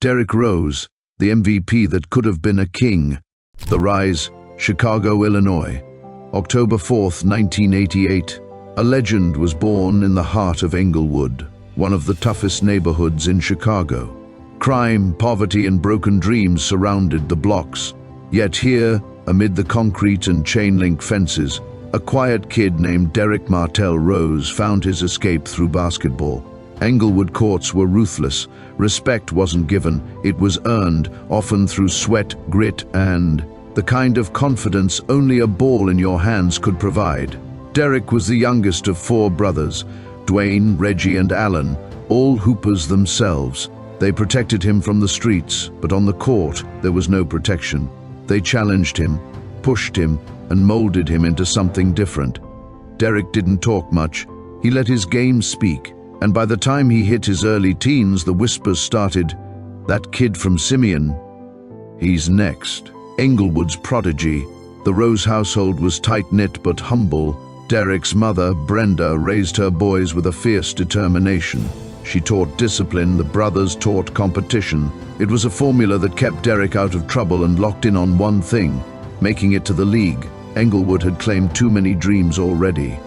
Derrick Rose, the MVP that could have been a king. The rise, Chicago, Illinois. October 4th, 1988. A legend was born in the heart of Englewood, one of the toughest neighborhoods in Chicago. Crime, poverty, and broken dreams surrounded the blocks. Yet here, amid the concrete and chain-link fences, a quiet kid named Derrick Martell Rose found his escape through basketball. Englewood courts were ruthless. Respect wasn't given, it was earned, often through sweat, grit, and the kind of confidence only a ball in your hands could provide. Derrick was the youngest of 4 brothers, Dwayne, Reggie, and Alan, all hoopers themselves. They protected him from the streets, but on the court, there was no protection. They challenged him, pushed him, and molded him into something different. Derrick didn't talk much. He let his game speak, and by the time he hit his early teens, the whispers started, "That kid from Simeon, he's next." Englewood's prodigy. The Rose household was tight-knit but humble. Derrick's mother, Brenda, raised her boys with a fierce determination. She taught discipline, the brothers taught competition. It was a formula that kept Derrick out of trouble and locked in on one thing, making it to the league. Englewood had claimed too many dreams already.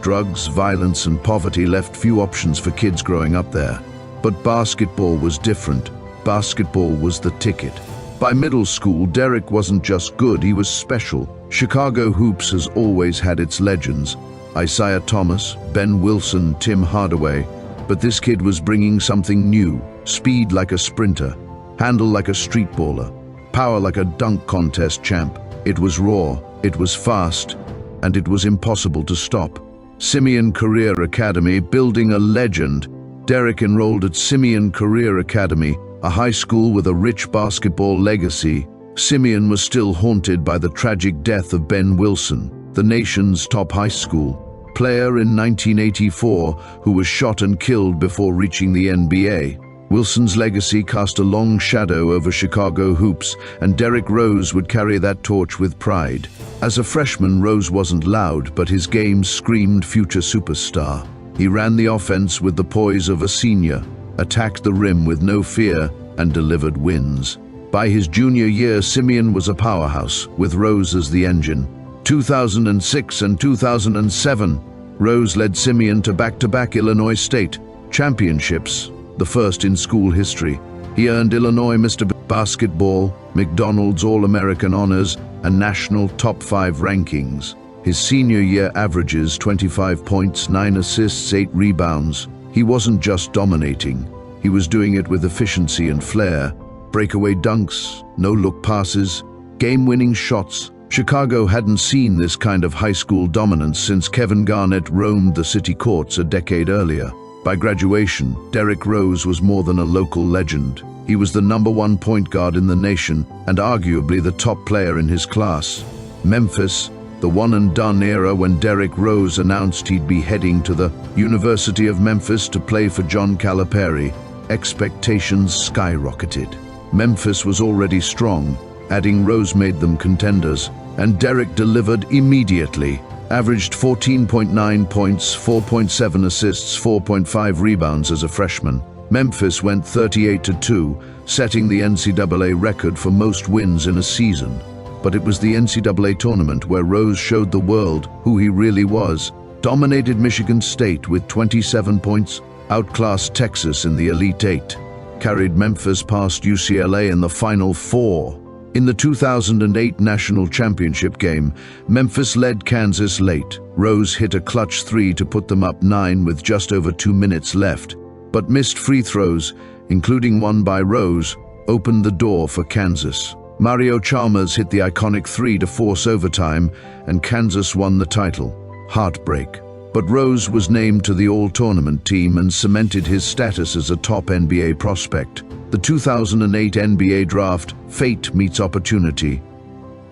Drugs, violence, and poverty left few options for kids growing up there. But basketball was different. Basketball was the ticket. By middle school, Derrick wasn't just good, he was special. Chicago hoops has always had its legends. Isaiah Thomas, Ben Wilson, Tim Hardaway. But this kid was bringing something new. Speed like a sprinter, handle like a street baller, power like a dunk contest champ. It was raw, it was fast, and it was impossible to stop. Simeon Career Academy, building a legend. Derrick enrolled at Simeon Career Academy, a high school with a rich basketball legacy. Simeon was still haunted by the tragic death of Ben Wilson, the nation's top high school player in 1984, who was shot and killed before reaching the NBA. Wilson's legacy cast a long shadow over Chicago hoops, and Derrick Rose would carry that torch with pride. As a freshman, Rose wasn't loud, but his game screamed future superstar. He ran the offense with the poise of a senior, attacked the rim with no fear, and delivered wins. By his junior year, Simeon was a powerhouse, with Rose as the engine. 2006 and 2007, Rose led Simeon to back-to-back Illinois State championships, the first in school history. He earned Illinois Mr. Basketball, McDonald's All-American honors, and national top 5 rankings. His senior year averages 25 points, 9 assists, 8 rebounds. He wasn't just dominating, he was doing it with efficiency and flair. Breakaway dunks, no-look passes, game-winning shots. Chicago hadn't seen this kind of high school dominance since Kevin Garnett roamed the city courts a decade earlier. By graduation, Derrick Rose was more than a local legend. He was the #1 point guard in the nation and arguably the top player in his class. Memphis, the one-and-done era when Derrick Rose announced he'd be heading to the University of Memphis to play for John Calipari, expectations skyrocketed. Memphis was already strong, adding Rose made them contenders, and Derrick delivered immediately. Averaged 14.9 points, 4.7 assists, 4.5 rebounds as a freshman. Memphis went 38-2, setting the NCAA record for most wins in a season. But it was the NCAA tournament where Rose showed the world who he really was. Dominated Michigan State with 27 points, outclassed Texas in the Elite Eight, carried Memphis past UCLA in the Final Four. In the 2008 national championship game, Memphis led Kansas late. Rose hit a clutch 3 to put them up 9 with just over 2 minutes left. But missed free throws, including one by Rose, opened the door for Kansas. Mario Chalmers hit the iconic 3 to force overtime, and Kansas won the title. Heartbreak. But Rose was named to the all-tournament team and cemented his status as a top NBA prospect. The 2008 NBA draft, fate meets opportunity.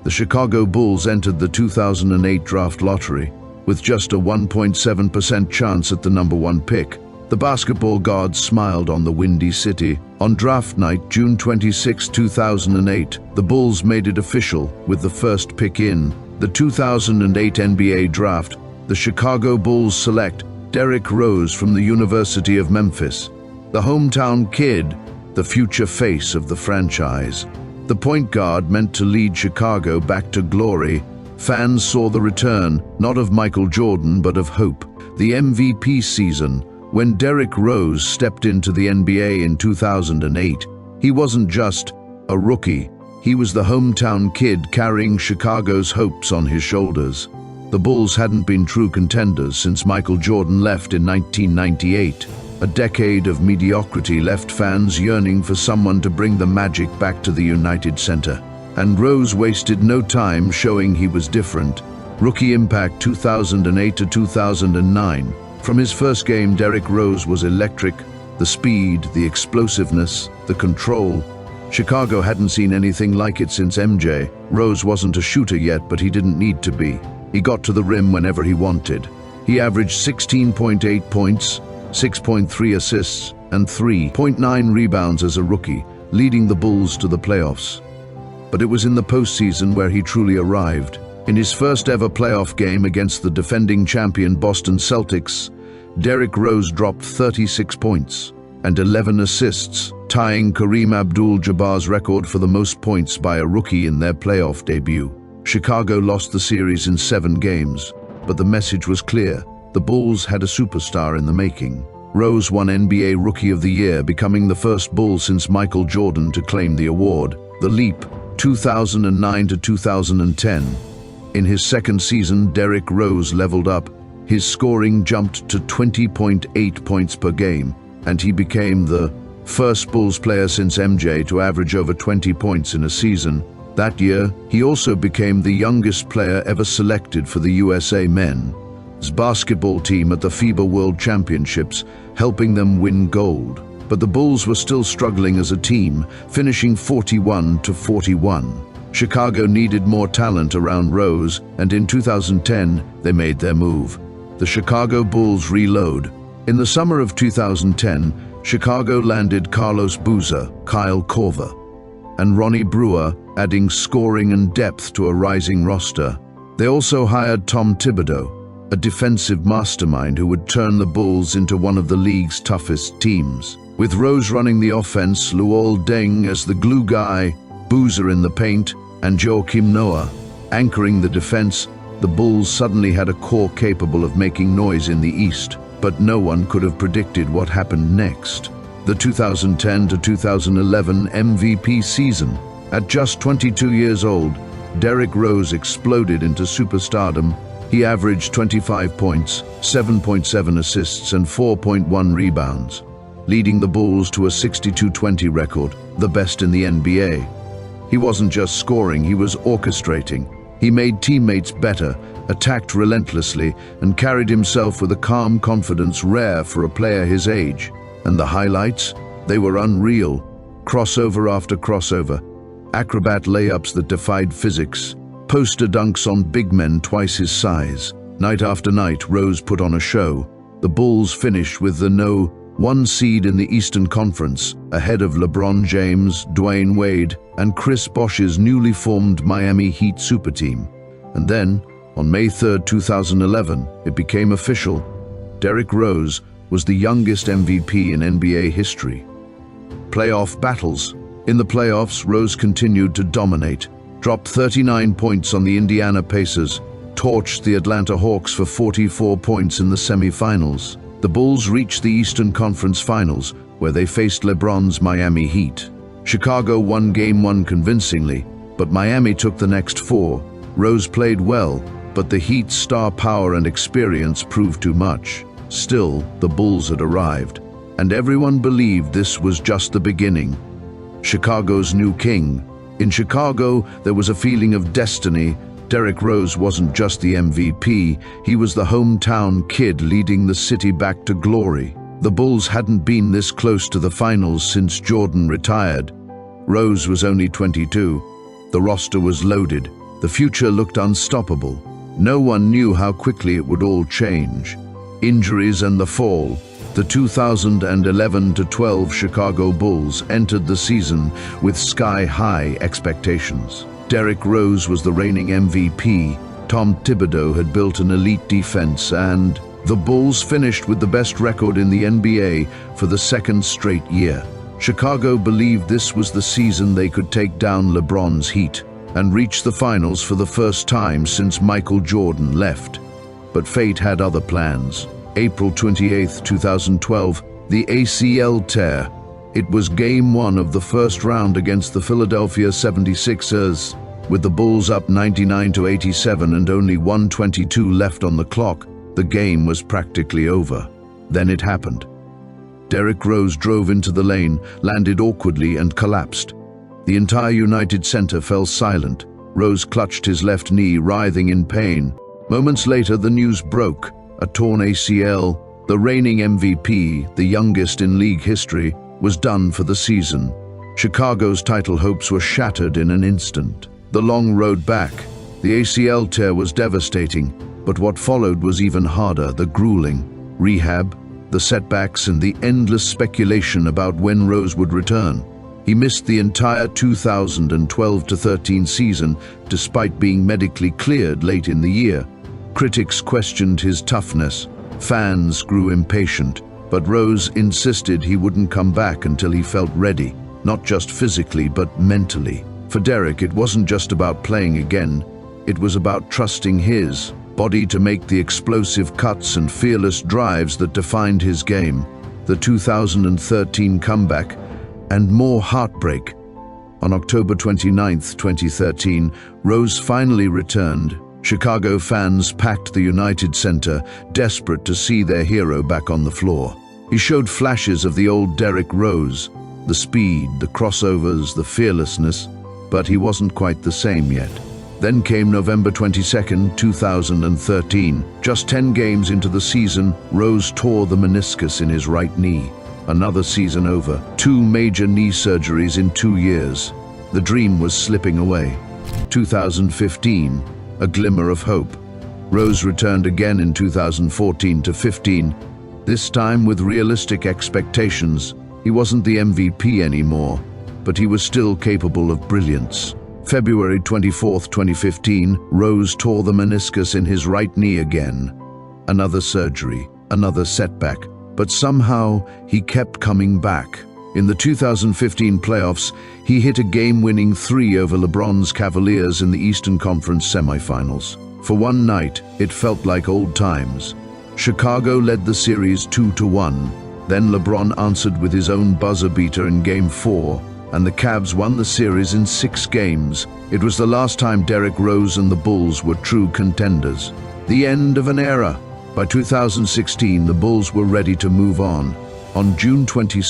The Chicago Bulls entered the 2008 draft lottery with just a 1.7% chance at the #1 pick. The basketball gods smiled on the Windy City. On draft night, June 26, 2008, the Bulls made it official with the first pick in the 2008 NBA draft. The Chicago Bulls select Derrick Rose from the University of Memphis. The hometown kid the future face of the franchise. The point guard meant to lead Chicago back to glory. Fans saw the return, not of Michael Jordan, but of hope. The MVP season, when Derrick Rose stepped into the NBA in 2008, he wasn't just a rookie. He was the hometown kid carrying Chicago's hopes on his shoulders. The Bulls hadn't been true contenders since Michael Jordan left in 1998. A decade of mediocrity left fans yearning for someone to bring the magic back to the United Center. And Rose wasted no time showing he was different. Rookie impact 2008 to 2009. From his first game, Derrick Rose was electric. The speed, the explosiveness, the control. Chicago hadn't seen anything like it since MJ. Rose wasn't a shooter yet, but he didn't need to be. He got to the rim whenever he wanted. He averaged 16.8 points, 6.3 assists, and 3.9 rebounds as a rookie, leading the Bulls to the playoffs. But it was in the postseason where he truly arrived. In his first ever playoff game against the defending champion Boston Celtics, Derrick Rose dropped 36 points and 11 assists, tying Kareem Abdul-Jabbar's record for the most points by a rookie in their playoff debut. Chicago lost the series in 7 games, but the message was clear. The Bulls had a superstar in the making. Rose won NBA Rookie of the Year, becoming the first Bull since Michael Jordan to claim the award. The leap, 2009 to 2010. In his second season, Derrick Rose leveled up. His scoring jumped to 20.8 points per game, and he became the first Bulls player since MJ to average over 20 points in a season. That year, he also became the youngest player ever selected for the USA men's basketball team at the FIBA World Championships, helping them win gold. But the Bulls were still struggling as a team, finishing 41-41. Chicago needed more talent around Rose, and in 2010, they made their move. The Chicago Bulls reload. In the summer of 2010, Chicago landed Carlos Boozer, Kyle Korver, and Ronnie Brewer, adding scoring and depth to a rising roster. They also hired Tom Thibodeau, a defensive mastermind who would turn the Bulls into one of the league's toughest teams. With Rose running the offense, Luol Deng as the glue guy, Boozer in the paint, and Joakim Noah anchoring the defense, the Bulls suddenly had a core capable of making noise in the East. But no one could have predicted what happened next. The 2010 to 2011 MVP season. At just 22 years old, Derrick Rose exploded into superstardom. He averaged 25 points, 7.7 assists, and 4.1 rebounds, leading the Bulls to a 62-20 record, the best in the NBA. He wasn't just scoring, he was orchestrating. He made teammates better, attacked relentlessly, and carried himself with a calm confidence rare for a player his age. And the highlights? They were unreal. Crossover after crossover. Acrobat layups that defied physics. Poster dunks on big men twice his size. Night after night, Rose put on a show. The Bulls finished with the No. 1 seed in the Eastern Conference, ahead of LeBron James, Dwayne Wade, and Chris Bosh's newly formed Miami Heat superteam. And then, on May 3, 2011, it became official. Derrick Rose was the youngest MVP in NBA history. Playoff battles. In the playoffs, Rose continued to dominate, dropped 39 points on the Indiana Pacers, torched the Atlanta Hawks for 44 points in the semifinals. The Bulls reached the Eastern Conference Finals, where they faced LeBron's Miami Heat. Chicago won Game 1 convincingly, but Miami took the next 4. Rose played well, but the Heat's star power and experience proved too much. Still, the Bulls had arrived, and everyone believed this was just the beginning. Chicago's new king. In Chicago, there was a feeling of destiny. Derrick Rose wasn't just the MVP, he was the hometown kid leading the city back to glory. The Bulls hadn't been this close to the finals since Jordan retired. Rose was only 22. The roster was loaded. The future looked unstoppable. No one knew how quickly it would all change. Injuries and the fall. The 2011-12 Chicago Bulls entered the season with sky-high expectations. Derrick Rose was the reigning MVP, Tom Thibodeau had built an elite defense, and the Bulls finished with the best record in the NBA for the second straight year. Chicago believed this was the season they could take down LeBron's Heat and reach the finals for the first time since Michael Jordan left. But fate had other plans. April 28, 2012, the ACL tear. It was Game 1 of the first round against the Philadelphia 76ers. With the Bulls up 99-87 and only 1:22 left on the clock, the game was practically over. Then it happened. Derrick Rose drove into the lane, landed awkwardly and collapsed. The entire United Center fell silent. Rose clutched his left knee, writhing in pain. Moments later, the news broke. A torn ACL. The reigning MVP, the youngest in league history, was done for the season. Chicago's title hopes were shattered in an instant. The long road back. The ACL tear was devastating, but what followed was even harder, the grueling rehab, the setbacks, and the endless speculation about when Rose would return. He missed the entire 2012-13 season despite being medically cleared late in the year. Critics questioned his toughness. Fans grew impatient, but Rose insisted he wouldn't come back until he felt ready, not just physically but mentally. For Derrick, it wasn't just about playing again. It was about trusting his body to make the explosive cuts and fearless drives that defined his game. The 2013 comeback and more heartbreak. On October 29, 2013, Rose finally returned. Chicago fans packed the United Center, desperate to see their hero back on the floor. He showed flashes of the old Derrick Rose, the speed, the crossovers, the fearlessness, but he wasn't quite the same yet. Then came November 22, 2013. Just 10 games into the season, Rose tore the meniscus in his right knee. Another season over, 2 major knee surgeries in 2 years. The dream was slipping away. 2015, a glimmer of hope. Rose returned again in 2014-15, this time with realistic expectations. He wasn't the MVP anymore, but he was still capable of brilliance. February 24, 2015, Rose tore the meniscus in his right knee again. Another surgery, another setback, but somehow he kept coming back. In the 2015 playoffs, he hit a game-winning 3 over LeBron's Cavaliers in the Eastern Conference semifinals. For one night, it felt like old times. Chicago led the series 2-1. Then LeBron answered with his own buzzer beater in Game 4, and the Cavs won the series in 6 games. It was the last time Derrick Rose and the Bulls were true contenders. The end of an era. By 2016, the Bulls were ready to move on. On June 22,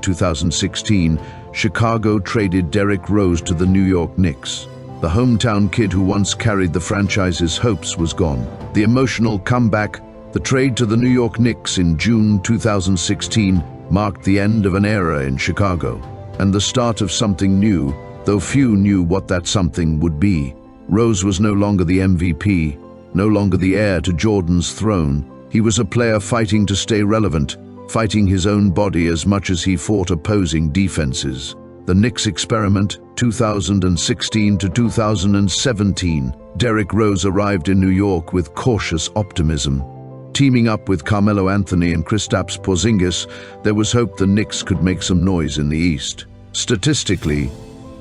2016, Chicago traded Derrick Rose to the New York Knicks. The hometown kid who once carried the franchise's hopes was gone. The emotional comeback, the trade to the New York Knicks in June 2016, marked the end of an era in Chicago, and the start of something new, though few knew what that something would be. Rose was no longer the MVP, no longer the heir to Jordan's throne. He was a player fighting to stay relevant, fighting his own body as much as he fought opposing defenses. The Knicks experiment, 2016-2017. Derrick Rose arrived in New York with cautious optimism. Teaming up with Carmelo Anthony and Kristaps Porzingis, there was hope the Knicks could make some noise in the East. Statistically,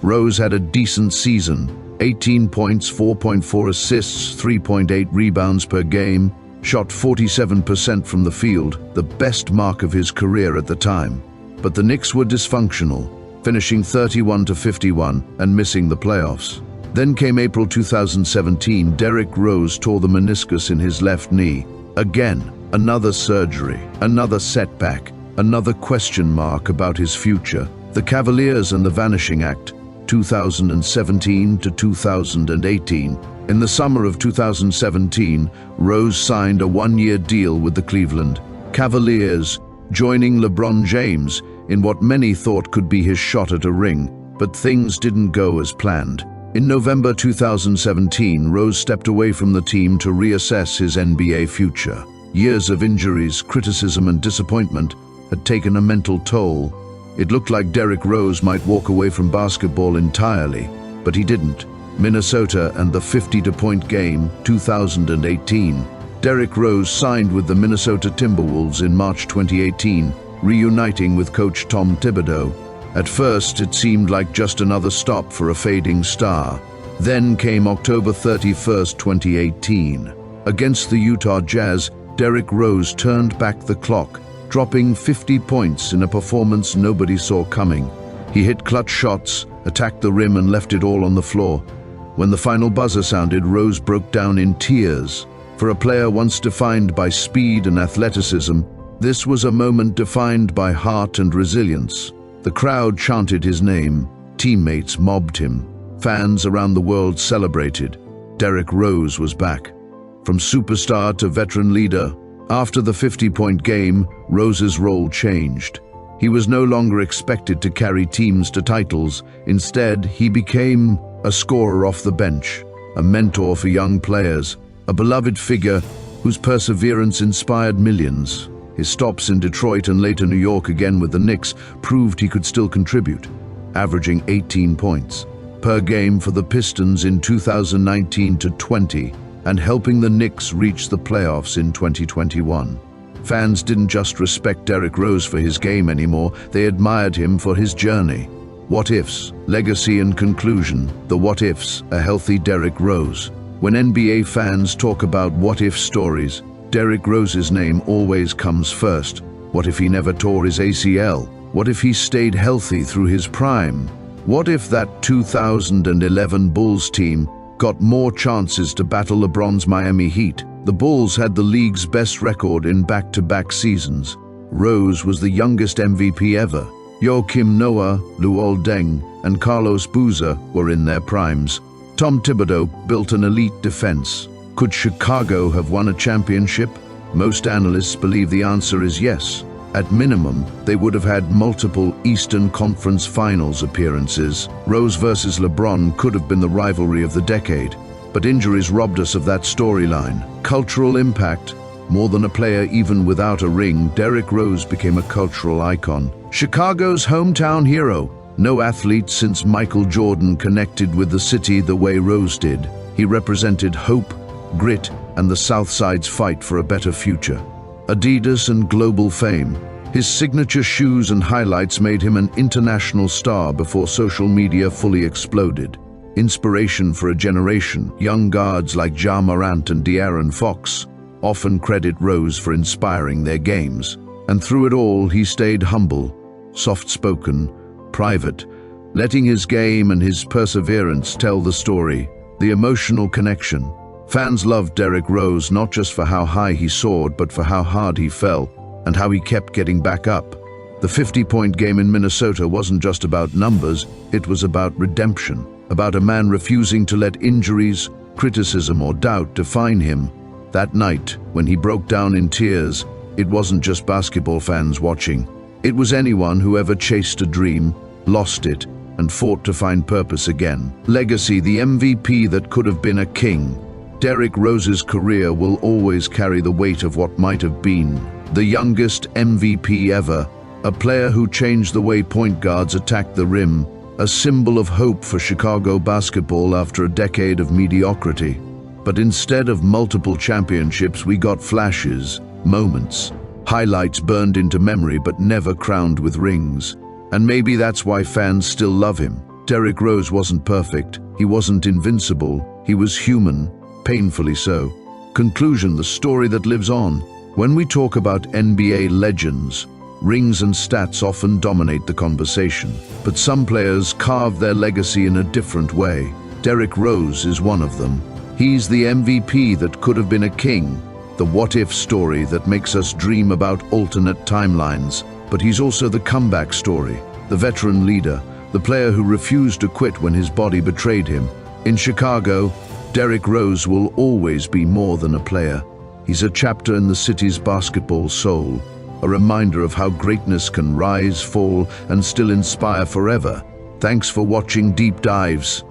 Rose had a decent season. 18 points, 4.4 assists, 3.8 rebounds per game, shot 47% from the field, the best mark of his career at the time. But the Knicks were dysfunctional, finishing 31-51 and missing the playoffs. Then came April 2017. Derrick Rose tore the meniscus in his left knee. Again, another surgery, another setback, another question mark about his future. The Cavaliers and the Vanishing Act, 2017-2018. In the summer of 2017, Rose signed a 1-year deal with the Cleveland Cavaliers, joining LeBron James in what many thought could be his shot at a ring, but things didn't go as planned. In November 2017, Rose stepped away from the team to reassess his NBA future. Years of injuries, criticism, and disappointment had taken a mental toll. It looked like Derrick Rose might walk away from basketball entirely, but he didn't. Minnesota and the 50-point game, 2018. Derrick Rose signed with the Minnesota Timberwolves in March 2018, reuniting with coach Tom Thibodeau. At first, it seemed like just another stop for a fading star. Then came October 31st, 2018. Against the Utah Jazz, Derrick Rose turned back the clock, dropping 50 points in a performance nobody saw coming. He hit clutch shots, attacked the rim and left it all on the floor. When the final buzzer sounded, Rose broke down in tears. For a player once defined by speed and athleticism, this was a moment defined by heart and resilience. The crowd chanted his name, teammates mobbed him, fans around the world celebrated. Derrick Rose was back. From superstar to veteran leader, after the 50-point game, Rose's role changed. He was no longer expected to carry teams to titles. Instead, he became a scorer off the bench, a mentor for young players, a beloved figure whose perseverance inspired millions. His stops in Detroit and later New York again with the Knicks proved he could still contribute, averaging 18 points per game for the Pistons in 2019-20 and helping the Knicks reach the playoffs in 2021. Fans didn't just respect Derrick Rose for his game anymore, they admired him for his journey. What ifs, legacy and conclusion. The what ifs, a healthy Derrick Rose. When NBA fans talk about what if stories, Derrick Rose's name always comes first. What if he never tore his ACL? What if he stayed healthy through his prime? What if that 2011 Bulls team got more chances to battle LeBron's Miami Heat? The Bulls had the league's best record in back-to-back seasons. Rose was the youngest MVP ever. Joakim Noah, Luol Deng, and Carlos Boozer were in their primes. Tom Thibodeau built an elite defense. Could Chicago have won a championship? Most analysts believe the answer is yes. At minimum, they would have had multiple Eastern Conference Finals appearances. Rose versus LeBron could have been the rivalry of the decade, but injuries robbed us of that storyline. Cultural impact. More than a player even without a ring, Derrick Rose became a cultural icon. Chicago's hometown hero. No athlete since Michael Jordan connected with the city the way Rose did. He represented hope, grit, and the South Side's fight for a better future. Adidas and global fame. His signature shoes and highlights made him an international star before social media fully exploded. Inspiration for a generation, young guards like Ja Morant and De'Aaron Fox often credit Rose for inspiring their games. And through it all, he stayed humble, soft-spoken, private, letting his game and his perseverance tell the story. The emotional connection. Fans loved Derrick Rose not just for how high he soared, but for how hard he fell and how he kept getting back up. The 50-point game in Minnesota wasn't just about numbers, it was about redemption, about a man refusing to let injuries, criticism, or doubt define him. That night, when he broke down in tears, it wasn't just basketball fans watching. It was anyone who ever chased a dream, lost it, and fought to find purpose again. Legacy, the MVP that could have been a king. Derrick Rose's career will always carry the weight of what might have been. The youngest MVP ever, a player who changed the way point guards attacked the rim, a symbol of hope for Chicago basketball after a decade of mediocrity. But instead of multiple championships, we got flashes, moments, highlights burned into memory but never crowned with rings. And maybe that's why fans still love him. Derrick Rose wasn't perfect, he wasn't invincible, he was human, painfully so. Conclusion, the story that lives on. When we talk about NBA legends, rings and stats often dominate the conversation, but some players carve their legacy in a different way. Derrick Rose is one of them. He's the MVP that could have been a king, the what-if story that makes us dream about alternate timelines, but he's also the comeback story, the veteran leader, the player who refused to quit when his body betrayed him. In Chicago, Derrick Rose will always be more than a player. He's a chapter in the city's basketball soul, a reminder of how greatness can rise, fall, and still inspire forever. Thanks for watching Deep Dives.